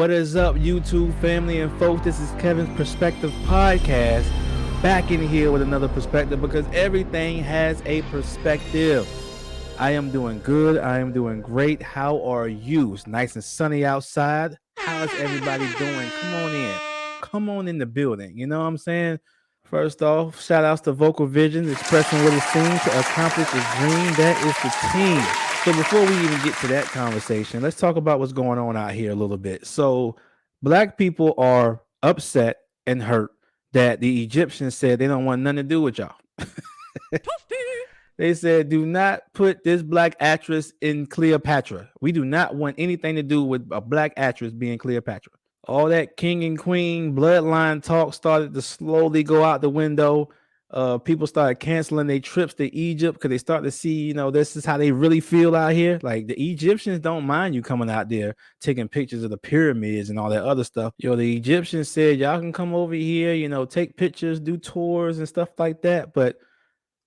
What is up, YouTube family and folks? This is Kevin's Perspective Podcast. Back in here with another perspective because everything has a perspective. I am doing good. I am doing great. How are you? It's nice and sunny outside. How is everybody doing? Come on in. Come on in the building. You know what I'm saying? First off, shout outs to Vocal Vision, expressing what it seems to accomplish a dream. That is the team. So before we even get to that conversation, let's talk about what's going on out here a little bit. So black people are upset and hurt that the Egyptians said they don't want nothing to do with y'all. They said, do not put this black actress in Cleopatra. We do not want anything to do with a black actress being Cleopatra. All that king and queen bloodline talk started to slowly go out the window. People started canceling their trips to Egypt because they start to see, this is how they really feel out here. Like the Egyptians don't mind you coming out there taking pictures of the pyramids and all that other stuff. The Egyptians said y'all can come over here, take pictures, do tours and stuff like that. But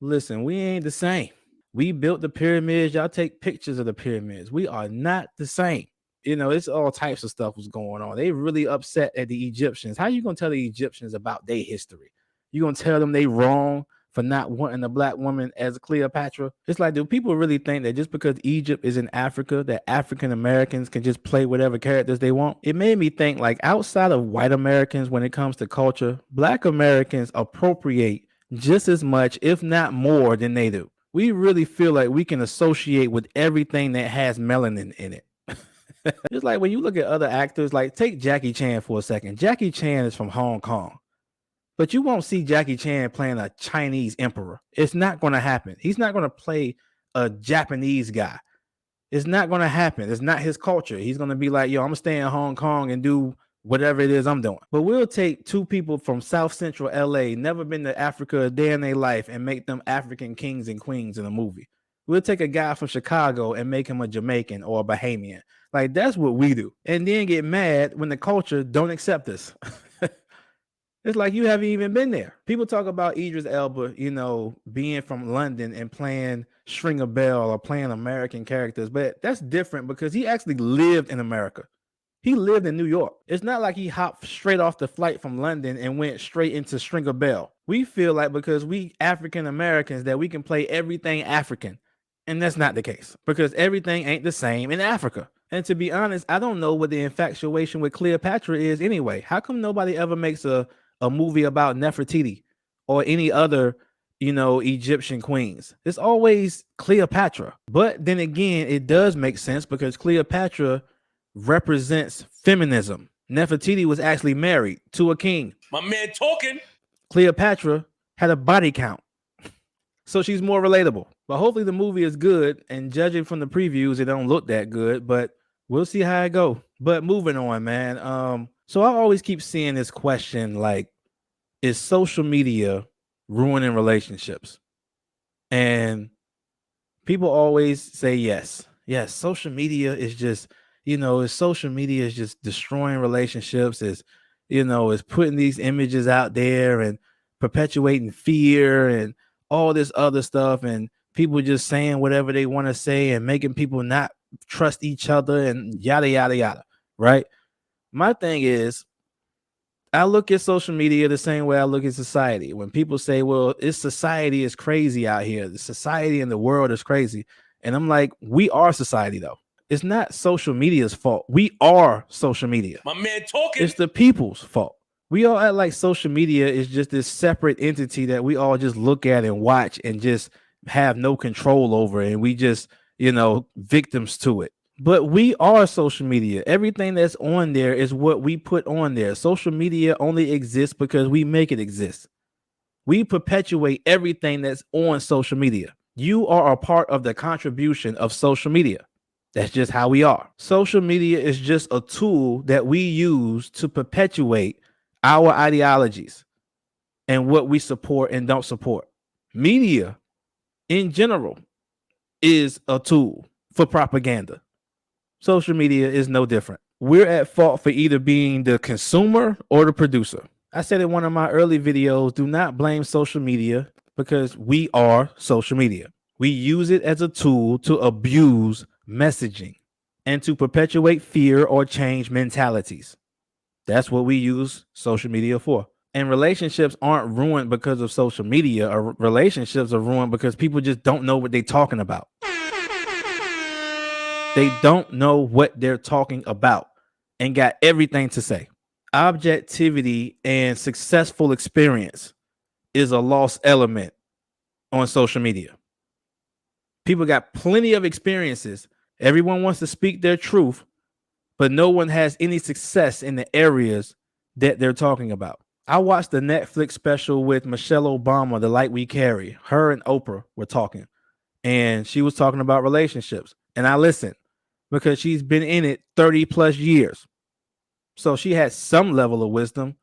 listen, we ain't the same. We built the pyramids. Y'all take pictures of the pyramids. We are not the same. It's all types of stuff was going on. They really upset at the Egyptians. How you gonna tell the Egyptians about their history? You gonna tell them they wrong for not wanting a black woman as a Cleopatra? It's like, do people really think that just because Egypt is in Africa, that African Americans can just play whatever characters they want? It made me think, like, outside of white Americans, when it comes to culture, black Americans appropriate just as much, if not more, than they do. We really feel like we can associate with everything that has melanin in it. Just like when you look at other actors, like take Jackie Chan for a second. Jackie Chan is from Hong Kong. But you won't see Jackie Chan playing a Chinese emperor. It's not going to happen. He's not going to play a Japanese guy. It's not going to happen. It's not his culture. He's going to be like, yo, I'm going to stay in Hong Kong and do whatever it is I'm doing. But we'll take two people from South Central LA, never been to Africa a day in their life, and make them African kings and queens in a movie. We'll take a guy from Chicago and make him a Jamaican or a Bahamian. Like, that's what we do. And then get mad when the culture don't accept this. It's like you haven't even been there. People talk about Idris Elba, being from London and playing Stringer Bell or playing American characters. But that's different because he actually lived in America. He lived in New York. It's not like he hopped straight off the flight from London and went straight into Stringer Bell. We feel like because we African Americans that we can play everything African. And that's not the case because everything ain't the same in Africa. And to be honest, I don't know what the infatuation with Cleopatra is anyway. How come nobody ever makes a movie about Nefertiti or any other, Egyptian queens? It's always Cleopatra. But then again, it does make sense because Cleopatra represents feminism. Nefertiti was actually married to a king. My man talking. Cleopatra had a body count. So she's more relatable. But hopefully the movie is good. And judging from the previews, it don't look that good. But we'll see how it go. But moving on, man. So I always keep seeing this question, like, is social media ruining relationships? And people always say yes. Yes, social media is just, social media is just destroying relationships, is putting these images out there and perpetuating fear and all this other stuff, and people just saying whatever they want to say and making people not trust each other and yada, yada, yada, right? My thing is, I look at social media the same way I look at society. When people say, well, society is crazy out here. The society in the world is crazy. And I'm like, we are society, though. It's not social media's fault. We are social media. My man talking. It's the people's fault. We all act like social media is just this separate entity that we all just look at and watch and just have no control over. And we just, victims to it. But we are social media. Everything that's on there is what we put on there. Social media only exists because we make it exist. We perpetuate everything that's on social media. You are a part of the contribution of social media. That's just how we are. Social media is just a tool that we use to perpetuate our ideologies and what we support and don't support. Media in general is a tool for propaganda. Social media is no different. We're at fault for either being the consumer or the producer. I said in one of my early videos, do not blame social media because we are social media. We use it as a tool to abuse messaging. and to perpetuate fear or change mentalities. That's what we use social media for. And relationships aren't ruined because of social media, or relationships are ruined because people just don't know what they're talking about. They don't know what they're talking about and got everything to say. Objectivity and successful experience is a lost element on social media. People got plenty of experiences. Everyone wants to speak their truth, but no one has any success in the areas that they're talking about. I watched the Netflix special with Michelle Obama, The Light We Carry. Her and Oprah were talking, and she was talking about relationships. And I listened because she's been in it 30 plus years. So she had some level of wisdom.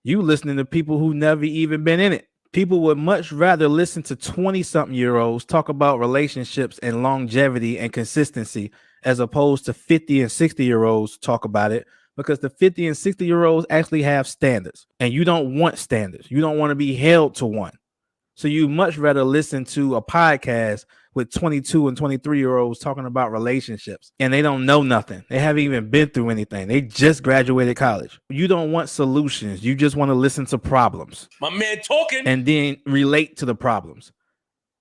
You listening to people who never even been in it. People would much rather listen to 20-something-year-olds talk about relationships and longevity and consistency as opposed to 50 and 60-year-olds talk about it, because the 50 and 60-year-olds actually have standards, and you don't want standards. You don't want to be held to one. So you much rather listen to a podcast with 22 and 23-year-olds talking about relationships, and they don't know nothing. They haven't even been through anything. They just graduated college. You don't want solutions. You just want to listen to problems. My man talking. And then relate to the problems.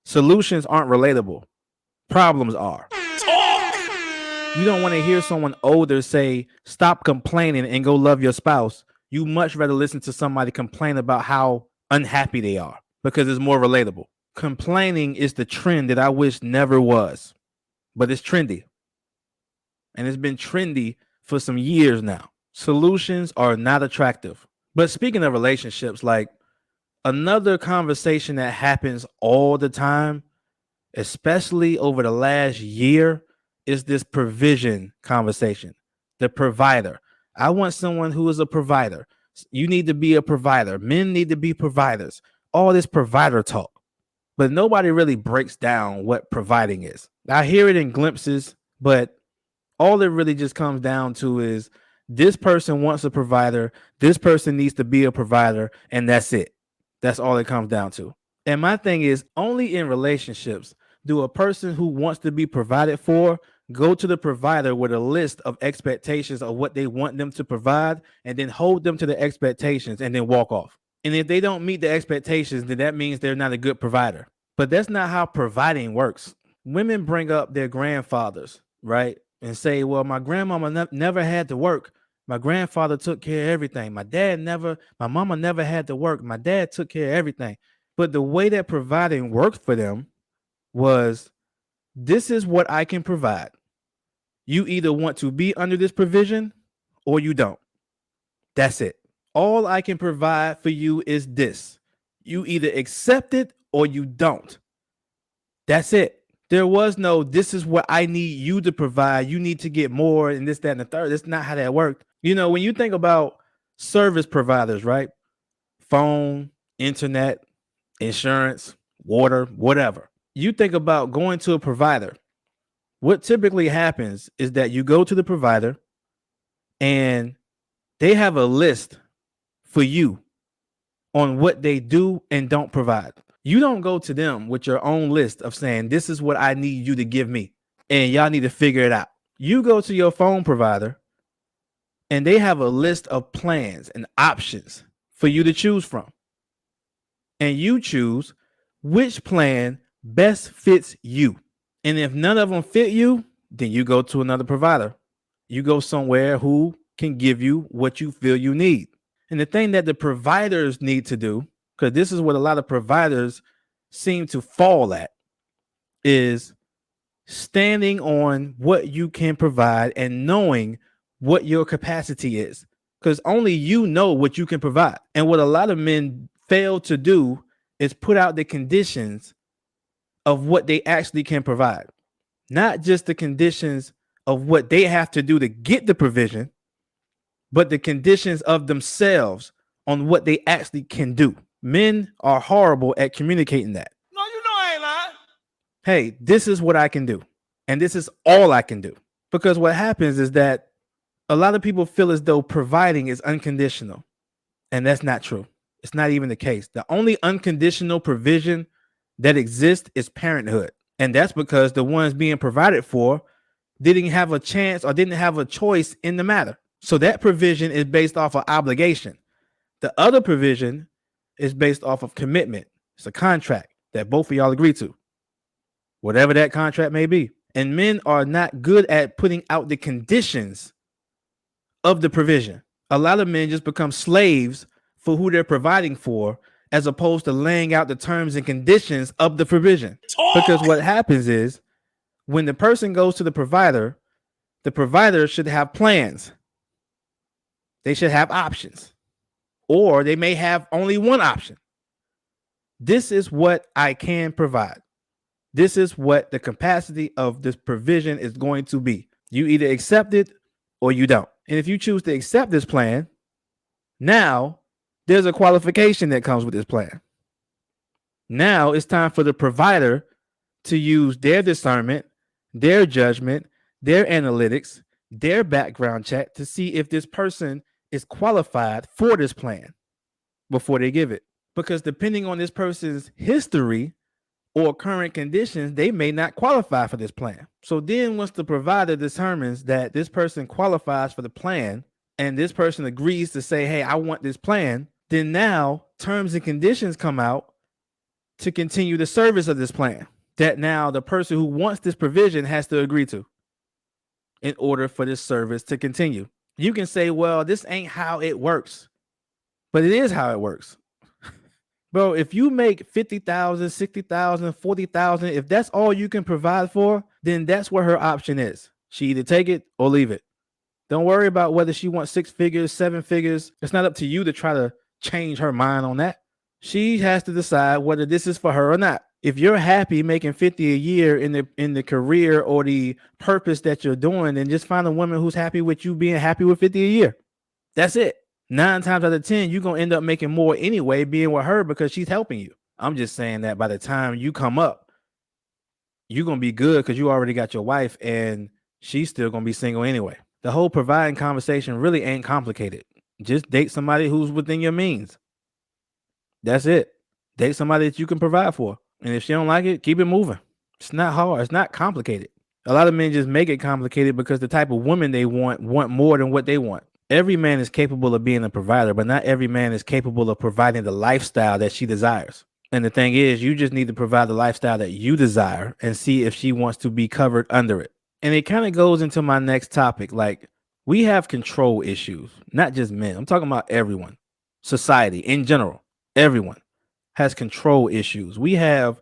Solutions aren't relatable. Problems are. Talk. You don't want to hear someone older say, stop complaining and go love your spouse. You much rather listen to somebody complain about how unhappy they are, because it's more relatable. Complaining is the trend that I wish never was, but it's trendy. And it's been trendy for some years now. Solutions are not attractive. But speaking of relationships, like, another conversation that happens all the time, especially over the last year, is this provision conversation. The provider. I want someone who is a provider. You need to be a provider. Men need to be providers. All this provider talk. But nobody really breaks down what providing is. I hear it in glimpses, but all it really just comes down to is this person wants a provider, this person needs to be a provider, and that's it. That's all it comes down to. And my thing is, only in relationships do a person who wants to be provided for go to the provider with a list of expectations of what they want them to provide, and then hold them to the expectations and then walk off. And if they don't meet the expectations, then that means they're not a good provider. But that's not how providing works. Women bring up their grandfathers, right? And say, well, my grandmama never had to work. My grandfather took care of everything. My mama never had to work. My dad took care of everything. But the way that providing worked for them was, this is what I can provide. You either want to be under this provision or you don't. That's it. All I can provide for you is this. You either accept it or you don't. That's it. There was no, this is what I need you to provide. You need to get more and this, that, and the third. That's not how that worked. You know, when you think about service providers, right? Phone, internet, insurance, water, whatever. You think about going to a provider. What typically happens is that you go to the provider and they have a list for you on what they do and don't provide. You don't go to them with your own list of saying, this is what I need you to give me, and y'all need to figure it out. You go to your phone provider and they have a list of plans and options for you to choose from. And you choose which plan best fits you. And if none of them fit you, then you go to another provider. You go somewhere who can give you what you feel you need. And the thing that the providers need to do, because this is what a lot of providers seem to fall at, is standing on what you can provide and knowing what your capacity is. Because only you know what you can provide. And what a lot of men fail to do is put out the conditions of what they actually can provide. Not just the conditions of what they have to do to get the provision, but the conditions of themselves on what they actually can do. Men are horrible at communicating that. No, you know I ain't lying. Hey, this is what I can do. And this is all I can do. Because what happens is that a lot of people feel as though providing is unconditional. And that's not true. It's not even the case. The only unconditional provision that exists is parenthood. And that's because the ones being provided for didn't have a chance or didn't have a choice in the matter. So that provision is based off of obligation. The other provision is based off of commitment. It's a contract that both of y'all agree to, whatever that contract may be. And men are not good at putting out the conditions of the provision. A lot of men just become slaves for who they're providing for, as opposed to laying out the terms and conditions of the provision. Because what happens is when the person goes to the provider should have plans. They should have options, or they may have only one option. This is what I can provide. This is what the capacity of this provision is going to be. You either accept it or you don't. And if you choose to accept this plan, now there's a qualification that comes with this plan. Now it's time for the provider to use their discernment, their judgment, their analytics, their background check to see if this person is qualified for this plan before they give it. Because depending on this person's history or current conditions, they may not qualify for this plan. So then once the provider determines that this person qualifies for the plan and this person agrees to say, hey, I want this plan, then now terms and conditions come out to continue the service of this plan that now the person who wants this provision has to agree to in order for this service to continue. You can say, well, this ain't how it works, but it is how it works. Bro, if you make 50,000, 60,000, 40,000, if that's all you can provide for, then that's where her option is. She either take it or leave it. Don't worry about whether she wants 6 figures, 7 figures. It's not up to you to try to change her mind on that. She has to decide whether this is for her or not. If you're happy making 50 a year in the career or the purpose that you're doing, then just find a woman who's happy with you being happy with 50 a year. That's it. 9 times out of 10, you're going to end up making more anyway being with her because she's helping you. I'm just saying that by the time you come up, you're going to be good because you already got your wife and she's still going to be single anyway. The whole providing conversation really ain't complicated. Just date somebody who's within your means. That's it. Date somebody that you can provide for. And if she don't like it, keep it moving. It's not hard. It's not complicated. A lot of men just make it complicated because the type of woman they want more than what they want. Every man is capable of being a provider, but not every man is capable of providing the lifestyle that she desires. And the thing is, you just need to provide the lifestyle that you desire and see if she wants to be covered under it. And it kind of goes into my next topic. Like, we have control issues, not just men. I'm talking about everyone, society in general. Everyone has control issues. We have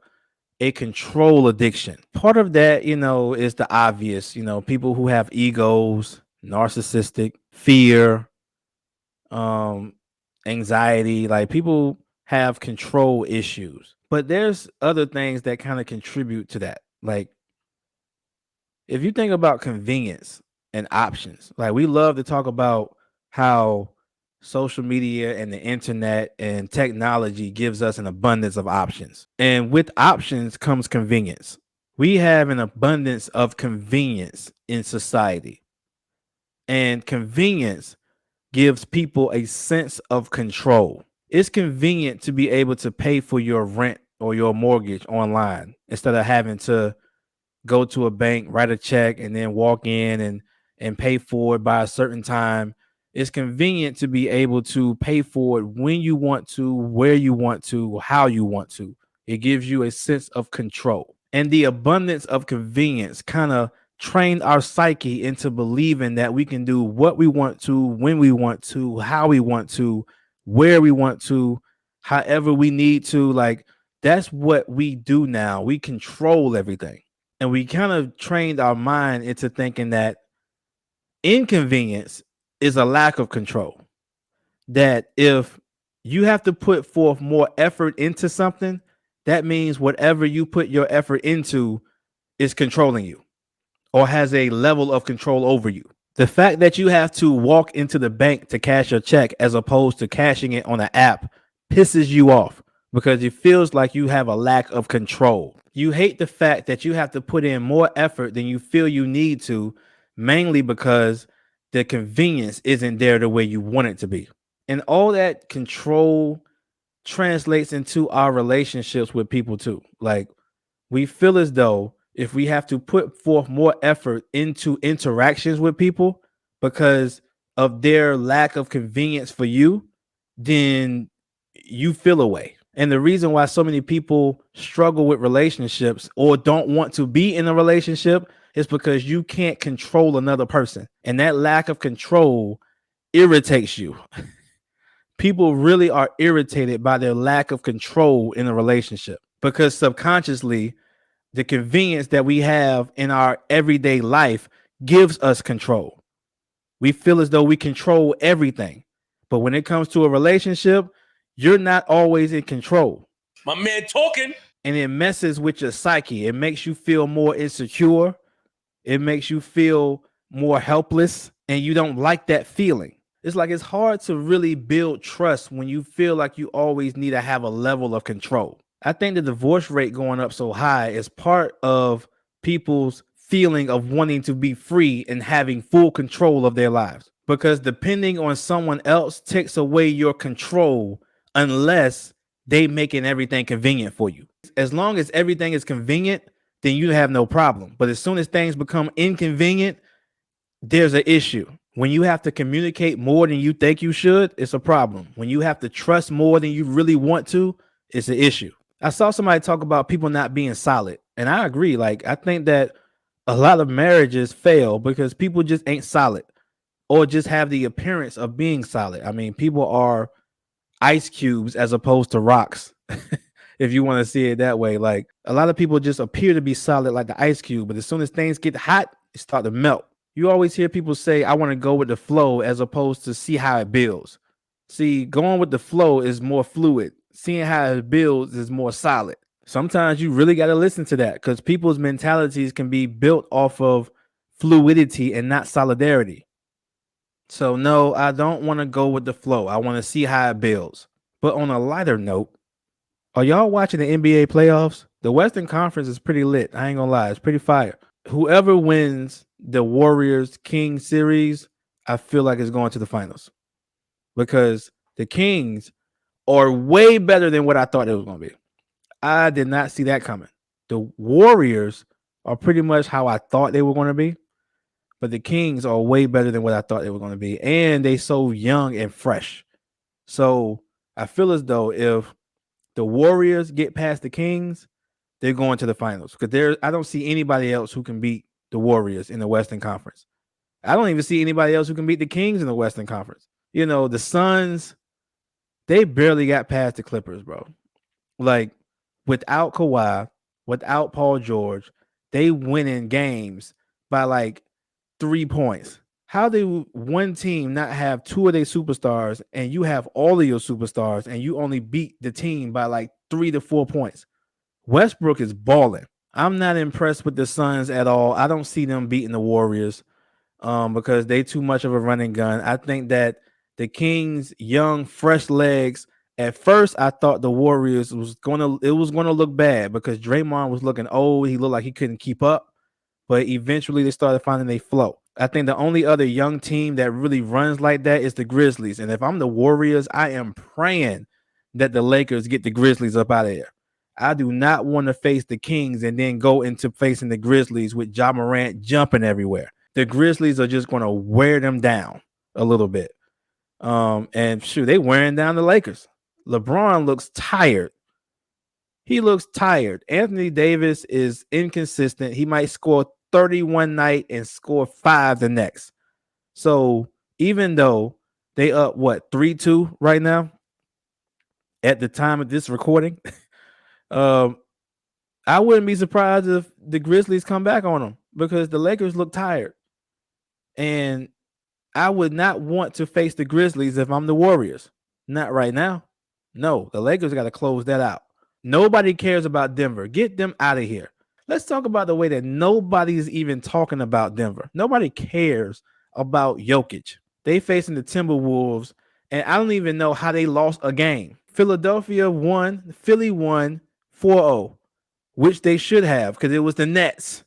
a control addiction. Part of that, is the obvious, people who have egos, narcissistic, fear, anxiety, like people have control issues. But there's other things that kind of contribute to that. Like, if you think about convenience and options, like we love to talk about how social media and the internet and technology gives us an abundance of options. And with options comes convenience. We have an abundance of convenience in society. And convenience gives people a sense of control. It's convenient to be able to pay for your rent or your mortgage online instead of having to go to a bank, write a check, and then walk in and pay for it by a certain time. It's convenient to be able to pay for it when you want to, where you want to, how you want to. It gives you a sense of control. And the abundance of convenience kind of trained our psyche into believing that we can do what we want to, when we want to, how we want to, where we want to, however we need to. Like, that's what we do now. We control everything. And we kind of trained our mind into thinking that inconvenience is a lack of control. That if you have to put forth more effort into something, that means whatever you put your effort into is controlling you or has a level of control over you. The fact that you have to walk into the bank to cash your check as opposed to cashing it on an app pisses you off because it feels like you have a lack of control. You hate the fact that you have to put in more effort than you feel you need to, mainly because the convenience isn't there the way you want it to be. And all that control translates into our relationships with people too. Like, we feel as though if we have to put forth more effort into interactions with people because of their lack of convenience for you, then you feel away. And the reason why so many people struggle with relationships or don't want to be in a relationship is because you can't control another person. And that lack of control irritates you. People really are irritated by their lack of control in a relationship because subconsciously, the convenience that we have in our everyday life gives us control. We feel as though we control everything. But when it comes to a relationship, you're not always in control. My man talking. And it messes with your psyche. It makes you feel more insecure. It makes you feel more helpless. And you don't like that feeling. It's like it's hard to really build trust when you feel like you always need to have a level of control. I think the divorce rate going up so high is part of people's feeling of wanting to be free and having full control of their lives. Because depending on someone else takes away your control unless they making everything convenient for you. As long as everything is convenient, then you have no problem. But as soon as things become inconvenient, there's an issue. When you have to communicate more than you think you should, it's a problem. When you have to trust more than you really want to, it's an issue. I saw somebody talk about people not being solid, and I agree. Like, I think that a lot of marriages fail because people just ain't solid or just have the appearance of being solid. I mean, people are ice cubes as opposed to rocks. If you want to see it that way, like a lot of people just appear to be solid like the ice cube, but as soon as things get hot, they start to melt. You always hear people say, I want to go with the flow as opposed to see how it builds. See, going with the flow is more fluid. Seeing how it builds is more solid. Sometimes you really got to listen to that because people's mentalities can be built off of fluidity and not solidarity. So no, I don't want to go with the flow. I want to see how it builds. But on a lighter note, are y'all watching the NBA playoffs? The Western Conference is pretty lit. I ain't gonna lie, it's pretty fire. Whoever wins the Warriors Kings series, I feel like is going to the finals because the Kings are way better than what I thought it was going to be. I did not see that coming. The Warriors are pretty much how I thought they were going to be, but the Kings are way better than what I thought they were going to be, and they so young and fresh. So I feel as though if the Warriors get past the Kings, they're going to the finals because I don't see anybody else who can beat the Warriors in the Western Conference. I don't even see anybody else who can beat the Kings in the Western Conference. You know, the Suns, they barely got past the Clippers, bro. Like, without Kawhi, without Paul George, they winning games by like 3 points. How do one team not have two of their superstars and you have all of your superstars and you only beat the team by like 3 to 4 points? Westbrook is balling. I'm not impressed with the Suns at all. I don't see them beating the Warriors because they too much of a running gun. I think that the Kings, young, fresh legs. At first, I thought the Warriors was gonna look bad because Draymond was looking old. He looked like he couldn't keep up. But eventually, they started finding their flow. I think the only other young team that really runs like that is the Grizzlies. And if I'm the Warriors, I am praying that the Lakers get the Grizzlies up out of here. I do not want to face the Kings and then go into facing the Grizzlies with Ja Morant jumping everywhere. The Grizzlies are just going to wear them down a little bit. And shoot, they wearing down the Lakers. LeBron looks tired. He looks tired. Anthony Davis is inconsistent. He might score 30 one night and score 5 the next. So even though they up 3-2 right now at the time of this recording, I wouldn't be surprised if the Grizzlies come back on them because the Lakers look tired. And I would not want to face the Grizzlies if I'm the Warriors. Not right now. No, the Lakers got to close that out. Nobody cares about Denver. Get them out of here. Let's talk about the way that nobody's even talking about Denver. Nobody cares about Jokic. They facing the Timberwolves, and I don't even know how they lost a game. Philadelphia won. Philly won 4-0, which they should have because it was the Nets.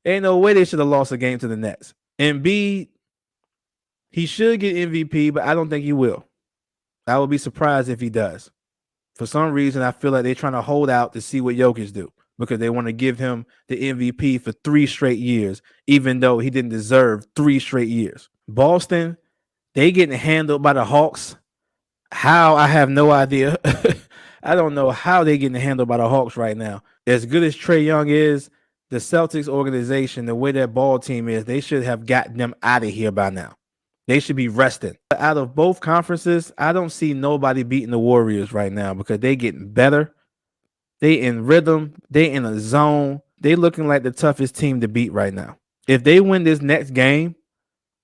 Ain't no way they should have lost a game to the Nets. Embiid, he should get MVP, but I don't think he will. I would be surprised if he does. For some reason, I feel like they're trying to hold out to see what Jokic do. because they want to give him the MVP for 3 straight years, even though he didn't deserve 3 straight years. Boston, they getting handled by the Hawks. How? I have no idea. I don't know how they getting handled by the Hawks right now. As good as Trae Young is, the Celtics organization, the way that ball team is, they should have gotten them out of here by now. They should be resting. Out of both conferences, I don't see nobody beating the Warriors right now because they getting better. They in rhythm. They in a zone. They looking like the toughest team to beat right now. If they win this next game,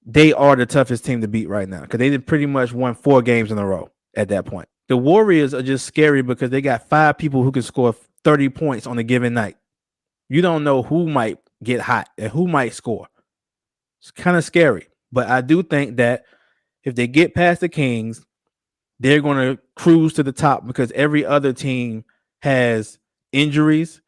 they are the toughest team to beat right now because they did pretty much won 4 games in a row at that point. The Warriors are just scary because they got 5 people who can score 30 points on a given night. You don't know who might get hot and who might score. It's kind of scary. But I do think that if they get past the Kings, they're going to cruise to the top because every other team has injuries.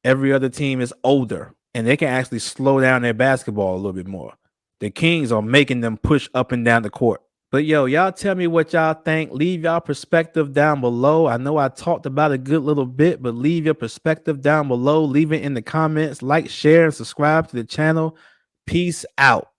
Every other team is older, and they can actually slow down their basketball a little bit more. The Kings are making them push up and down the court. But yo, y'all tell me what y'all think. Leave y'all perspective down below. I know I talked about a good little bit, but leave your perspective down below. Leave it in the comments. Like, share, and subscribe to the channel. Peace out.